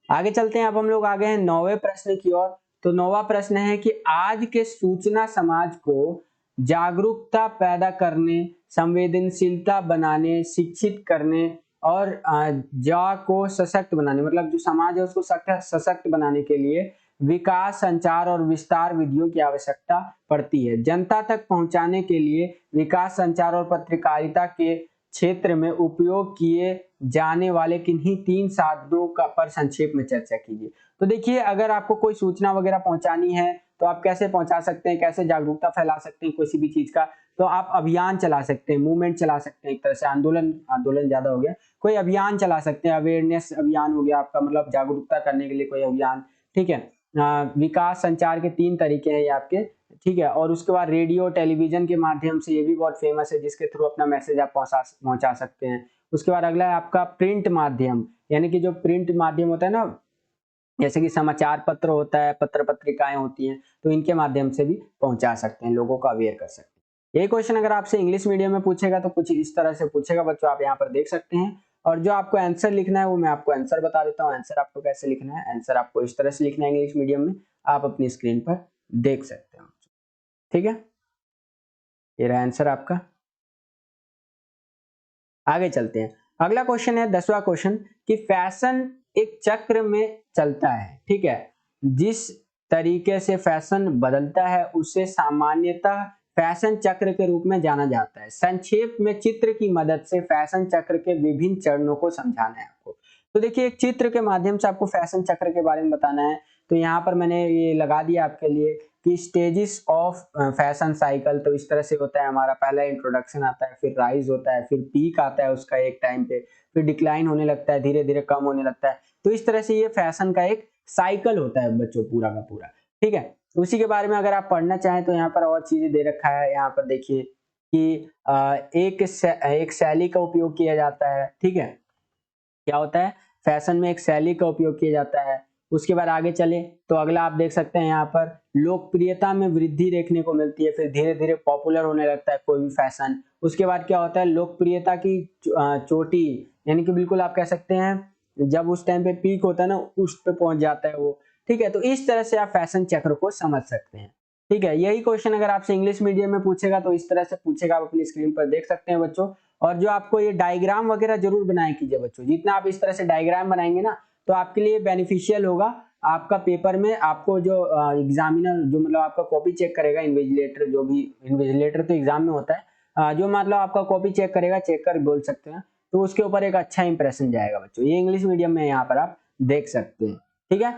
आगे चलते हैं। अब हम लोग आ गए हैं 9वें प्रश्न की ओर। तो 9वां प्रश्न है कि आज के सूचना समाज को जागरूकता पैदा करने, संवेदनशीलता बनाने, शिक्षित करने और जा को सशक्त बनाने, मतलब जो समाज है उसको सशक्त बनाने के लिए विकास, संचार और विस्तार विधियों की आवश्यकता पड़ती है। जनता तक पहुंचाने के लिए विकास, संचार और पत्रकारिता के क्षेत्र में उपयोग किए जाने वाले किन्हीं 3 साधनों का पर संक्षेप में चर्चा कीजिए। तो देखिए, अगर आपको कोई सूचना वगैरह पहुंचानी है तो आप कैसे पहुंचा सकते हैं, कैसे जागरूकता फैला सकते हैं किसी भी चीज का, तो आप अभियान चला सकते हैं, मूवमेंट चला सकते हैं, एक तरह से आंदोलन ज्यादा हो गया, कोई अभियान चला सकते हैं, अवेयरनेस अभियान हो गया आपका, मतलब जागरूकता करने के लिए कोई अभियान। ठीक है, विकास संचार के 3 तरीके हैं ये आपके। ठीक है, और उसके बाद रेडियो टेलीविजन के माध्यम से, ये भी बहुत फेमस है, जिसके थ्रू अपना मैसेज आप पहुंचा सकते हैं। उसके बाद अगला है आपका प्रिंट माध्यम, यानी कि जो प्रिंट माध्यम होता है ना, जैसे कि समाचार पत्र होता है, पत्र पत्रिकाएं होती हैं, तो इनके माध्यम से भी पहुंचा सकते हैं, लोगों को अवेयर कर सकते हैं। ये क्वेश्चन अगर आपसे इंग्लिश मीडियम में पूछेगा तो कुछ इस तरह से पूछेगा बच्चों, आप यहाँ पर देख सकते हैं। और जो आपको आंसर लिखना है वो मैं आपको आंसर बता देता हूँ। आंसर आपको कैसे लिखना है, आंसर आपको इस तरह से लिखना है इंग्लिश मीडियम में, आप अपनी स्क्रीन पर देख सकते हैं। ठीक है, ये रहा आंसर आपका। आगे चलते हैं, अगला क्वेश्चन है 10वां क्वेश्चन कि फैशन एक चक्र में चलता है। ठीक है, जिस तरीके से फैशन बदलता है उसे सामान्यतः फैशन चक्र के रूप में जाना जाता है। संक्षेप में चित्र की मदद से फैशन चक्र के विभिन्न चरणों को समझाना है आपको। तो देखिए, एक चित्र के माध्यम से आपको फैशन चक्र के बारे में बताना है। तो यहाँ पर मैंने ये लगा दिया आपके लिए कि स्टेजेस ऑफ फैशन साइकिल। तो इस तरह से होता है, हमारा पहला इंट्रोडक्शन आता है, फिर राइज होता है, फिर पीक आता है उसका एक टाइम पे, फिर डिक्लाइन होने लगता है, धीरे धीरे कम होने लगता है। तो इस तरह से ये फैशन का एक साइकिल होता है बच्चों, पूरा का पूरा। ठीक है, उसी के बारे में अगर आप पढ़ना चाहें तो यहाँ पर और चीजें दे रखा है। यहाँ पर देखिए कि एक शैली का उपयोग किया जाता है। ठीक है, क्या होता है, फैशन में एक शैली का उपयोग किया जाता है। उसके बाद आगे चले तो अगला आप देख सकते हैं, यहाँ पर लोकप्रियता में वृद्धि देखने को मिलती है, फिर धीरे धीरे पॉपुलर होने लगता है कोई भी फैशन। उसके बाद क्या होता है, लोकप्रियता की चोटी, यानी कि बिल्कुल आप कह सकते हैं जब उस टाइम पे पीक होता है ना, उस पे पहुंच जाता है वो। ठीक है, तो इस तरह से आप फैशन चक्र को समझ सकते हैं। ठीक है, यही क्वेश्चन अगर आपसे इंग्लिश मीडियम में पूछेगा तो इस तरह से पूछेगा, आप अपनी स्क्रीन पर देख सकते हैं बच्चों। और जो आपको ये डायग्राम वगैरह जरूर बनाए कीजिए बच्चों, जितना आप इस तरह से डायग्राम बनाएंगे ना तो आपके लिए बेनिफिशियल होगा। आपका पेपर में आपको जो एग्जामिनर जो मतलब आपका कॉपी चेक करेगा, इन्विजिलेटर, जो भी इन्विजिलेटर तो एग्जाम में होता है, जो मतलब आपका कॉपी चेक करेगा, चेक कर बोल सकते हैं, तो उसके ऊपर एक अच्छा इंप्रेशन जाएगा बच्चों। ये इंग्लिश मीडियम में यहाँ पर आप देख सकते हैं। ठीक है,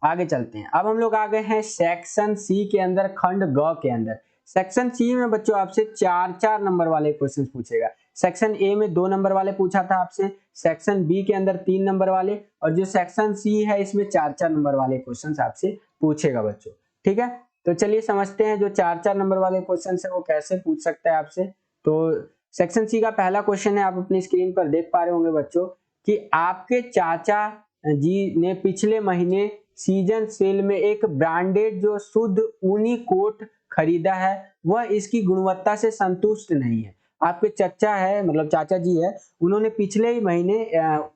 आगे चलते हैं। अब हम लोग आ गए हैं सेक्शन सी के अंदर, खंड ग के अंदर। सेक्शन सी में बच्चों आपसे 4-4 नंबर वाले क्वेश्चन पूछेगा। सेक्शन ए में 2 नंबर वाले पूछा था आपसे, सेक्शन बी के अंदर 3 नंबर वाले, और जो सेक्शन सी है इसमें 4-4 नंबर वाले क्वेश्चन आपसे पूछेगा बच्चों। ठीक है, तो चलिए समझते हैं जो 4-4 नंबर वाले क्वेश्चन है वो कैसे पूछ सकता है आपसे। तो सेक्शन सी का पहला क्वेश्चन है, आप अपनी स्क्रीन पर देख पा रहे होंगे बच्चों, कि आपके चाचा जी ने पिछले महीने सीजन सेल में एक ब्रांडेड जो शुद्ध ऊनी कोट खरीदा है, वह इसकी गुणवत्ता से संतुष्ट नहीं है। आपके चाचा है, मतलब चाचा जी है, उन्होंने पिछले ही महीने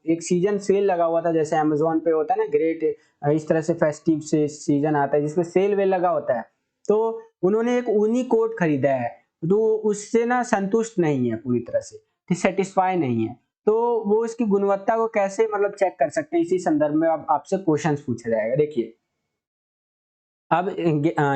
एक सीजन सेल लगा हुआ था, जैसे अमेज़न पे होता है ना ग्रेट, इस तरह से फेस्टिव से सीजन आता है जिसमें सेल वेल लगा होता है। तो उन्होंने एक ऊनी कोट खरीदा है, तो उससे ना संतुष्ट नहीं है, पूरी तरह से सेटिस्फाई नहीं है। तो वो इसकी गुणवत्ता को कैसे मतलब चेक कर सकते हैं, इसी संदर्भ में अब आपसे क्वेश्चन पूछा जाएगा। देखिए, अब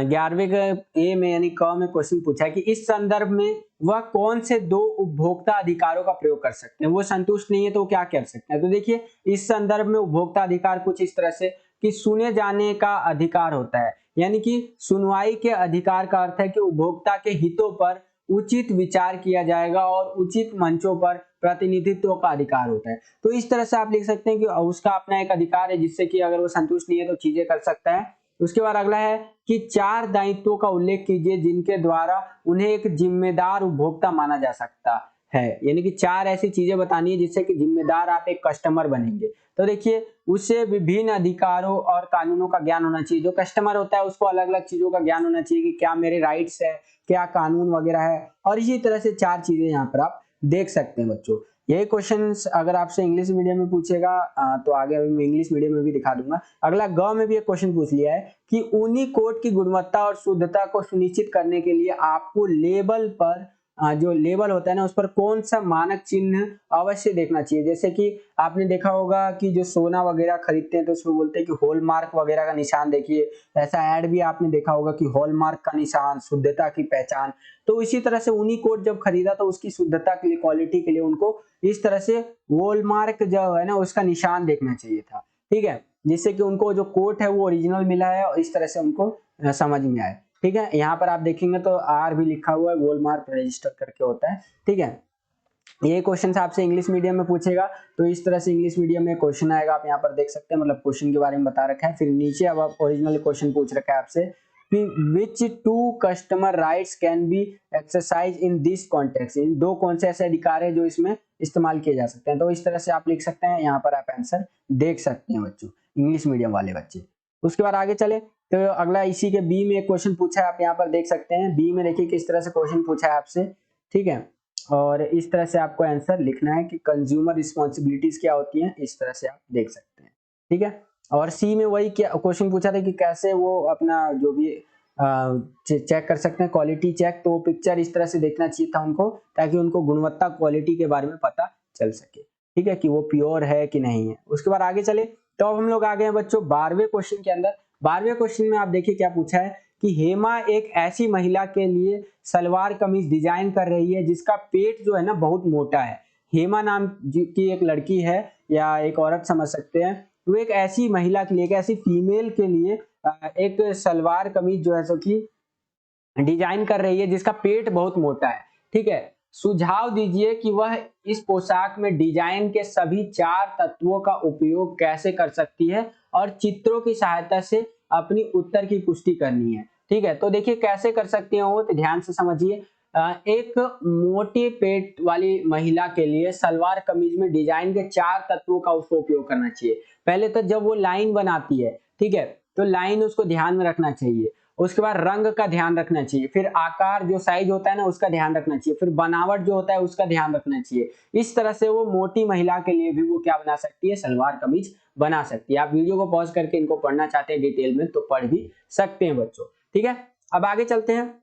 11वें ए में यानी क में क्वेश्चन पूछा है कि इस संदर्भ में वह कौन से 2 उपभोक्ता अधिकारों का प्रयोग कर सकते हैं। वो संतुष्ट नहीं है तो क्या कर सकते हैं। तो देखिए, इस संदर्भ में उपभोक्ता अधिकार कुछ इस तरह से कि सुने जाने का अधिकार होता है, यानी कि सुनवाई के अधिकार का अर्थ है कि उपभोक्ता के हितों पर उचित विचार किया जाएगा और उचित मंचों पर प्रतिनिधित्व का अधिकार होता है। तो इस तरह से आप लिख सकते हैं कि उसका अपना एक अधिकार है, जिससे कि अगर वो संतुष्ट नहीं है तो चीजें कर सकता है। उसके बाद अगला है कि 4 दायित्वों का उल्लेख कीजिए जिनके द्वारा उन्हें एक जिम्मेदार उपभोक्ता माना जा सकता है, यानी कि 4 ऐसी चीजें बतानी है जिससे कि जिम्मेदार आप एक कस्टमर बनेंगे। तो देखिए, उसे विभिन्न अधिकारों और कानूनों का ज्ञान होना चाहिए। जो कस्टमर होता है उसको अलग अलग चीजों का ज्ञान होना चाहिए कि क्या मेरे राइट्स है, क्या कानून वगैरह है, और इसी तरह से 4 चीजें यहाँ पर आप देख सकते हैं बच्चों। यही क्वेश्चंस अगर आपसे इंग्लिश मीडियम में पूछेगा तो आगे अभी मैं इंग्लिश मीडियम में भी दिखा दूंगा। अगला ग में भी एक क्वेश्चन पूछ लिया है कि ऊनी कोट की गुणवत्ता और शुद्धता को सुनिश्चित करने के लिए आपको लेबल पर जो लेबल होता है ना उस पर कौन सा मानक चिन्ह अवश्य देखना चाहिए। जैसे कि आपने देखा होगा कि जो सोना वगैरह खरीदते हैं तो उसमें बोलते हैं कि हॉलमार्क वगैरह का निशान देखिए, ऐसा ऐड भी आपने देखा होगा कि हॉलमार्क का निशान, शुद्धता की पहचान। तो इसी तरह से यूनिकोड जब खरीदा तो उसकी शुद्धता के लिए, क्वालिटी के लिए उनको इस तरह से हॉलमार्क जो है ना उसका निशान देखना चाहिए था, ठीक है, जिससे कि उनको जो कोट है वो ओरिजिनल मिला है और इस तरह से उनको समझ में आए, ठीक है। यहाँ पर आप देखेंगे तो आर भी लिखा हुआ है, वॉलमार्क रजिस्टर करके होता है, ठीक है। ये क्वेश्चन आपसे इंग्लिश मीडियम में पूछेगा तो इस तरह से इंग्लिश मीडियम में क्वेश्चन आएगा, आप यहाँ पर देख सकते हैं, मतलब क्वेश्चन के बारे में बता रखा है। फिर नीचे अब आप ओरिजिनल क्वेश्चन पूछ रखा है आपसे कि which two customer rights can be exercise in this context, इन दो कौन से ऐसे अधिकार है जो इसमें इस्तेमाल किए जा सकते हैं। तो इस तरह से आप लिख सकते हैं, यहाँ पर आप आंसर देख सकते हैं बच्चों, इंग्लिश मीडियम वाले बच्चे। उसके बाद आगे चले तो अगला इसी के बी में एक क्वेश्चन पूछा है, आप यहाँ पर देख सकते हैं। बी में देखिए किस तरह से क्वेश्चन पूछा है आपसे, ठीक है, और इस तरह से आपको आंसर लिखना है कि कंज्यूमर रिस्पॉन्सिबिलिटीज क्या होती हैं, इस तरह से आप देख सकते हैं, ठीक है। और सी में वही क्या क्वेश्चन पूछा था कि कैसे वो अपना जो भी चेक कर सकते हैं, क्वालिटी चेक, तो वो पिक्चर इस तरह से देखना चाहिए था उनको, ताकि उनको गुणवत्ता क्वालिटी के बारे में पता चल सके, ठीक है, कि वो प्योर है कि नहीं है। उसके बाद आगे चले तो अब हम लोग आ गए हैं बच्चों 12वें क्वेश्चन के अंदर। 12वें क्वेश्चन में आप देखिए क्या पूछा है कि हेमा एक ऐसी महिला के लिए सलवार कमीज डिजाइन कर रही है जिसका पेट जो है ना बहुत मोटा है। हेमा नाम की एक लड़की है या एक औरत समझ सकते हैं, वो एक ऐसी महिला के लिए, एक ऐसी फीमेल के लिए एक सलवार कमीज जो है सो कि डिजाइन कर रही है जिसका पेट बहुत मोटा है, ठीक है। सुझाव दीजिए कि वह इस पोशाक में डिजाइन के सभी 4 तत्वों का उपयोग कैसे कर सकती है और चित्रों की सहायता से अपनी उत्तर की पुष्टि करनी है, ठीक है। तो देखिए कैसे कर सकती हैं वो, तो ध्यान से समझिए। एक मोटे पेट वाली महिला के लिए सलवार कमीज में डिजाइन के 4 तत्वों का उसको उपयोग करना चाहिए। पहले तो जब वो लाइन बनाती है, ठीक है, तो लाइन उसको ध्यान में रखना चाहिए। उसके बाद रंग का ध्यान रखना चाहिए, फिर आकार जो साइज होता है ना उसका ध्यान रखना चाहिए, फिर बनावट जो होता है उसका ध्यान रखना चाहिए। इस तरह से वो मोटी महिला के लिए भी वो क्या बना सकती है, सलवार कमीज बना सकती है। आप वीडियो को पॉज करके इनको पढ़ना चाहते हैं डिटेल में तो पढ़ भी सकते हैं बच्चों, ठीक है। अब आगे चलते हैं।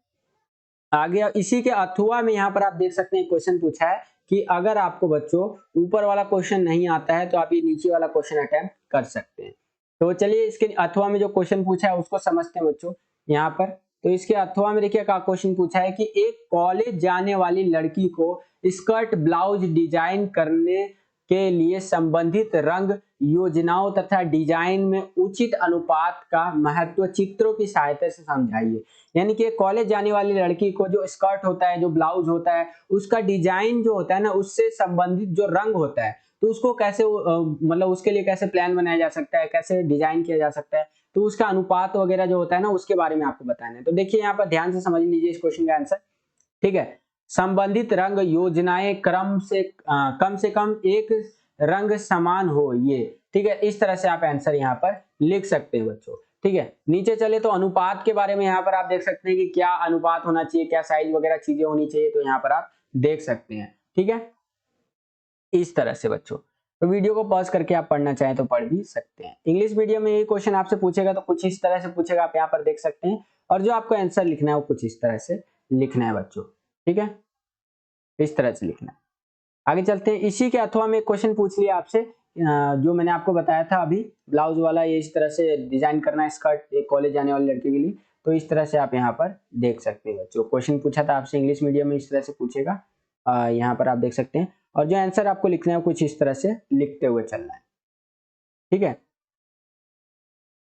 आगे इसी के अथवा में यहाँ पर आप देख सकते हैं क्वेश्चन पूछा है कि अगर आपको बच्चों ऊपर वाला क्वेश्चन नहीं आता है तो आप ये नीचे वाला क्वेश्चन अटेम्प्ट कर सकते हैं। तो चलिए इसके अथवा में जो क्वेश्चन पूछा है उसको समझते हैं बच्चों यहाँ पर। तो इसके अथवा में देखिए क्या क्वेश्चन पूछा है कि एक कॉलेज जाने वाली लड़की को स्कर्ट ब्लाउज डिजाइन करने के लिए संबंधित रंग योजनाओं तथा डिजाइन में उचित अनुपात का महत्व चित्रों की सहायता से समझाइए। यानी कि कॉलेज जाने वाली लड़की को जो स्कर्ट होता है, जो ब्लाउज होता है, उसका डिजाइन जो होता है ना उससे संबंधित जो रंग होता है तो उसको कैसे मतलब उसके लिए कैसे प्लान बनाया जा सकता है, कैसे डिजाइन किया जा सकता है, तो उसका अनुपात वगैरह जो होता है ना उसके बारे में आपको बताना है। तो देखिए यहाँ पर ध्यान से समझ लीजिए इस क्वेश्चन का आंसर, ठीक है। संबंधित रंग योजनाएं कम से कम एक रंग समान हो ये, ठीक है। इस तरह से आप आंसर यहाँ पर लिख सकते हैं बच्चों, ठीक है। नीचे चले तो अनुपात के बारे में यहाँ पर आप देख सकते हैं कि क्या अनुपात होना चाहिए, क्या साइज वगैरह चीजें होनी चाहिए, तो यहाँ पर आप देख सकते हैं, ठीक है। इस तरह से बच्चों तो वीडियो को पॉज करके आप पढ़ना चाहें तो पढ़ भी सकते हैं। इंग्लिश मीडियम में ये क्वेश्चन आपसे पूछेगा तो कुछ इस तरह से पूछेगा, आप यहाँ पर देख सकते हैं, और जो आपको आंसर लिखना है वो कुछ इस तरह से लिखना है बच्चों, ठीक है, इस तरह से लिखना है। आगे चलते हैं। इसी के अथवा में एक क्वेश्चन पूछ लिया आपसे जो मैंने आपको बताया था अभी ब्लाउज वाला, ये इस तरह से डिजाइन करना है स्कर्ट एक कॉलेज जाने वाली लड़की के लिए, तो इस तरह से आप यहाँ पर देख सकते हैं बच्चों। क्वेश्चन पूछा था आपसे इंग्लिश मीडियम में, इस तरह से पूछेगा, यहाँ पर आप देख सकते हैं, और जो आंसर आपको लिखना है कुछ इस तरह से लिखते हुए चलना है, ठीक है।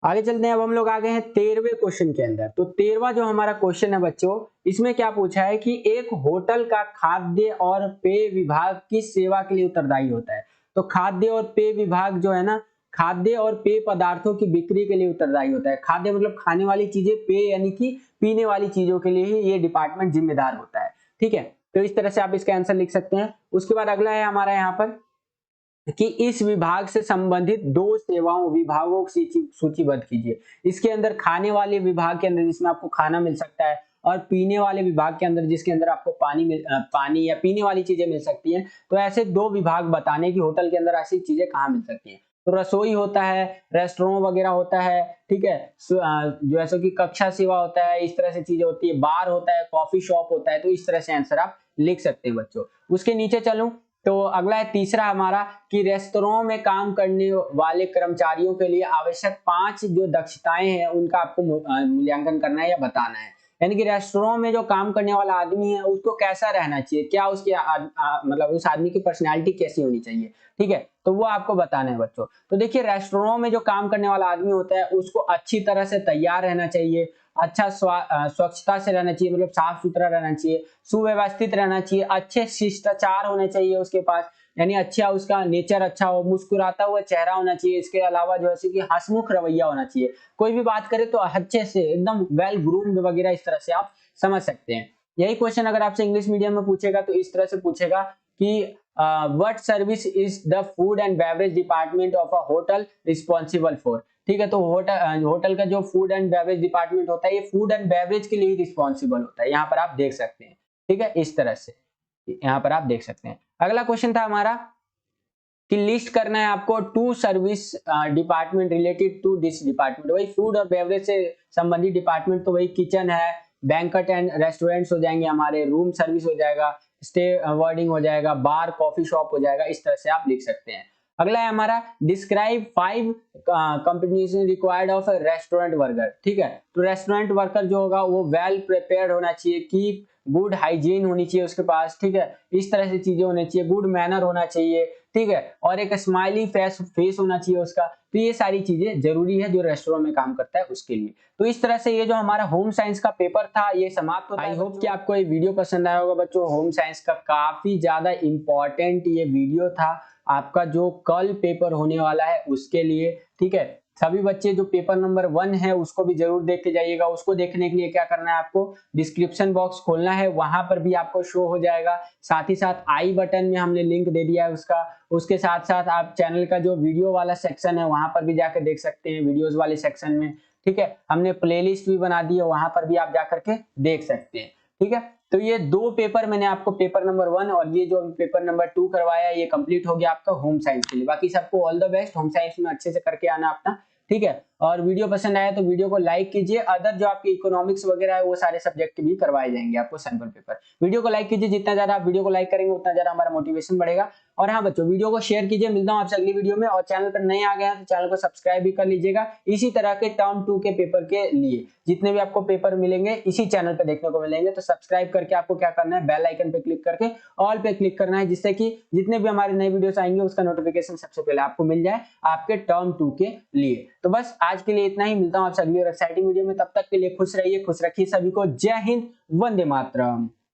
आगे चलते हैं। अब हम लोग आ गए हैं 13वें क्वेश्चन के अंदर। तो 13वां जो हमारा क्वेश्चन है बच्चों, इसमें क्या पूछा है कि एक होटल का खाद्य और पेय विभाग किस सेवा के लिए उत्तरदायी होता है। तो खाद्य और पेय विभाग जो है ना, खाद्य और पेय पदार्थों की बिक्री के लिए उत्तरदायी होता है। खाद्य मतलब खाने वाली चीजें, पेय यानी कि पीने वाली चीजों के लिए ही ये डिपार्टमेंट जिम्मेदार होता है, ठीक है। तो इस तरह से आप इसका आंसर लिख सकते हैं। उसके बाद अगला है हमारा यहाँ पर कि इस विभाग से संबंधित 2 सेवाओं विभागों की सूचीबद्ध कीजिए। इसके अंदर खाने वाले विभाग के अंदर जिसमें आपको खाना मिल सकता है, और पीने वाले विभाग के अंदर जिसके अंदर आपको पानी या पीने वाली चीजें मिल सकती हैं। तो ऐसे 2 विभाग बताने की होटल के अंदर ऐसी चीजें कहाँ मिल सकती हैं। तो रसोई होता है, रेस्टोरेंट वगैरह होता है, ठीक है, जैसे कि कक्षा सेवा होता है, इस तरह से चीजें होती है, बार होता है, कॉफी शॉप होता है। तो इस तरह से आंसर आप लिख सकते हैं बच्चों। उसके नीचे चलूं तो अगला है तीसरा हमारा कि रेस्तरां में काम करने वाले कर्मचारियों के लिए आवश्यक 5 जो दक्षताएं हैं उनका आपको मूल्यांकन करना है या बताना है। यानी कि रेस्टोरेंट में जो काम करने वाला आदमी है उसको कैसा रहना चाहिए, क्या उसकी मतलब उस आदमी की पर्सनैलिटी कैसी होनी चाहिए, ठीक है, तो वो आपको बताना है बच्चों। तो देखिए रेस्टोरेंट में जो काम करने वाला आदमी होता है उसको अच्छी तरह से तैयार रहना चाहिए, अच्छा स्वच्छता से रहना चाहिए, मतलब साफ सुथरा रहना चाहिए, सुव्यवस्थित रहना चाहिए, अच्छे शिष्टाचार होने चाहिए उसके पास, यानी अच्छा उसका नेचर अच्छा हो, मुस्कुराता हुआ चेहरा होना चाहिए। इसके अलावा जो है कि हंसमुख रवैया होना चाहिए, कोई भी बात करे तो अच्छे से एकदम वेल ग्रूम्ड वगैरह, इस तरह से आप समझ सकते हैं। यही क्वेश्चन अगर आपसे इंग्लिश मीडियम में पूछेगा तो इस तरह से पूछेगा कि what service is the food and beverage department of a hotel responsible for, ठीक है। तो होटल का जो फूड एंड बेवरेज डिपार्टमेंट होता है ये फूड एंड बेवरेज के लिए रिस्पॉन्सिबल होता है, यहाँ पर आप देख सकते हैं, ठीक है, इस तरह से यहाँ पर आप देख सकते हैं। अगला क्वेश्चन था हमारा कि लिस्ट करना है आपको to service department related to this department. वही फूड और बेवरेज से संबंधित डिपार्टमेंट तो वही किचन है, बैंक्वेट एंड रेस्टोरेंट्स हो जाएंगे हमारे, रूम सर्विस हो जाएगा, स्टे वर्डिंग हो जाएगा, बार कॉफी शॉप हो जाएगा, इस तरह से आप लिख सकते हैं। अगला है हमारा describe 5 combination required of restaurant worker, ठीक है। तो रेस्टोरेंट वर्कर जो होगा वो वेल प्रिपेयर्ड होना चाहिए, कीप गुड हाइजीन होनी चाहिए उसके पास, ठीक है, इस तरह से चीजें होनी चाहिए, गुड मैनर होना चाहिए, ठीक है, और एक स्माइली फेस होना चाहिए उसका। तो ये सारी चीजें जरूरी है जो रेस्टोरेंट में काम करता है उसके लिए। तो इस तरह से ये जो हमारा होम साइंस का पेपर था ये समाप्त होता है। आई होप कि आपको ये वीडियो पसंद आया होगा बच्चों। होम साइंस का काफी ज्यादा इंपॉर्टेंट ये वीडियो था आपका जो कल पेपर होने वाला है उसके लिए, ठीक है। सभी बच्चे जो पेपर नंबर 1 है उसको भी जरूर देख के जाइएगा। उसको देखने के लिए क्या करना है, आपको डिस्क्रिप्शन बॉक्स खोलना है, वहां पर भी आपको शो हो जाएगा। साथ ही साथ आई बटन में हमने लिंक दे दिया है उसका। उसके साथ साथ आप चैनल का जो वीडियो वाला सेक्शन है वहां पर भी जाकर देख सकते हैं, वीडियोस वाले सेक्शन में, ठीक है। हमने प्लेलिस्ट भी बना दी है, वहां पर भी आप जाकर के देख सकते हैं, ठीक है। तो ये 2 पेपर मैंने आपको पेपर नंबर 1 और ये जो पेपर नंबर 2 करवाया ये कंप्लीट हो गया आपका होम साइंस के लिए। बाकी सबको all the best, home science में अच्छे से करके आना अपना, ठीक है। और वीडियो पसंद आया तो वीडियो को लाइक कीजिए। अदर जो आपके इकोनॉमिक्स वगैरह है वो सारे सब्जेक्ट भी करवाए जाएंगे आपको सैंपल पेपर। वीडियो को लाइक कीजिए, जितना ज्यादा आप वीडियो को लाइक करेंगे उतना ज्यादा हमारा मोटिवेशन बढ़ेगा। और हाँ बच्चों वीडियो को शेयर कीजिए। मिलता हूँ आपसे अगली वीडियो में। और चैनल पर नए आ गए हैं तो चैनल को सब्सक्राइब भी कर लीजिएगा इसी तरह के टर्म 2 के पेपर के लिए। जितने भी आपको पेपर मिलेंगे इसी चैनल पर देखने को मिलेंगे। तो सब्सक्राइब करके आपको क्या करना है, बेल आइकन पे क्लिक करके ऑल पे क्लिक करना है, जिससे कि जितने भी हमारे नए वीडियोस आएंगे उसका नोटिफिकेशन सबसे पहले आपको मिल जाए आपके टर्म 2 के लिए। तो बस आज के लिए इतना ही। मिलता हूं आपसे अगली और एक्साइटिंग वीडियो में। तब तक के लिए खुश रहिए, खुश रखिए सभी को। जय हिंद, वंदे मातरम।